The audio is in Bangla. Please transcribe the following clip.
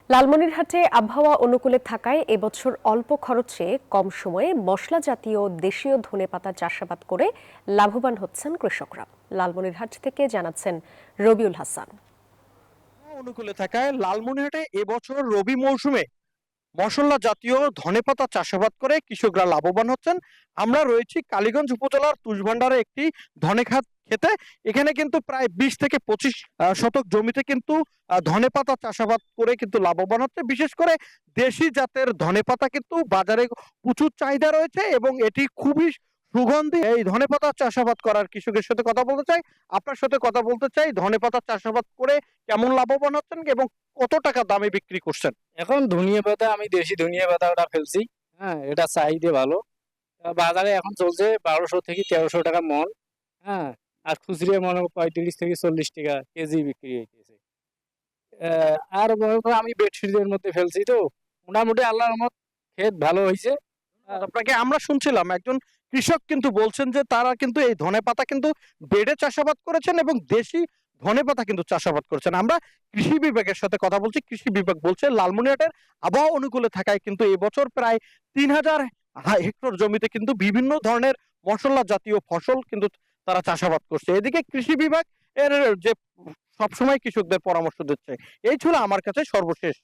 লালমনিরহাটে আবহাওয়া অনুকূলে থাকায় এবছর অল্প খরচে কম সময়ে মশলা জাতীয় দেশীয় ধনেপাতা চাষাবাদ করে লাভবান হচ্ছেন কৃষকরা। লালমনিরহাট থেকে জানাচ্ছেন রবিউল হাসান। অনুকূলে থাকায় লালমনিরহাটে এবছর রবি মৌসুমে মশলা জাতীয় ধনেপাতা চাষাবাদ করে কৃষকরা লাভবান হচ্ছেন। আমরা রয়েছি কালীগঞ্জ উপজেলার তুষভান্ডারে একটি ধনে খেতে। এখানে কিন্তু প্রায় 20 থেকে 25 শতক জমিতে কিন্তু ধনেপাতা চাষাবাদ করে কিন্তু লাভবান হচ্ছে। বিশেষ করে দেশি জাতের ধনেপাতা কিন্তু বাজারে প্রচুর চাহিদা রয়েছে এবং এটি খুবই সুগন্ধি। এই ধনেপাতা চাষাবাদ করার কৃষকের সাথে কথা বলতে চাই। আপনার সাথে কথা বলতে চাই, ধনেপাতা চাষাবাদ করে কেমন লাভবান হচ্ছেন এবং কত টাকা দামে বিক্রি করছেন? এখন ধনিয়া পাতা আমি দেশি ধনিয়া পাতা ওটা ফেলছি। হ্যাঁ, এটা চাহিদা ভালো। বাজারে এখন চলছে 1200 থেকে 1300 টাকা মন। হ্যাঁ, আর খুচরা মনে হয় 35 থেকে 40 টাকা কেজি বিক্রি হইতেছে। আর মনে করো আমি বেডশিটের মধ্যে ফেলছি তো মোটামুটি আল্লাহর রহমত ক্ষেত ভালো হয়েছে। আপনাকে আমরা শুনছিলাম একজন কৃষক কিন্তু বলছেন যে তারা কিন্তু এই ধনেপাতা কিন্তু বেডে চাষাবাদ করেছেন এবং দেশি ধনেপাতা কিন্তু চাষাবাদ করেছেন। আমরা কৃষি বিভাগের সাথে কথা বলছি। কৃষি বিভাগ বলছে লালমনিরহাটের আবহাওয়া অনুকূলে থাকায় কিন্তু এবছর প্রায় 3000 হেক্টর জমিতে কিন্তু বিভিন্ন ধরনের মশলা জাতীয় ফসল কিন্তু তারা চাষাবাদ করছে। এদিকে কৃষি বিভাগ এর যে সবসময় কৃষকদের পরামর্শ দিচ্ছে। এই ছিল আমার কাছে সর্বশেষ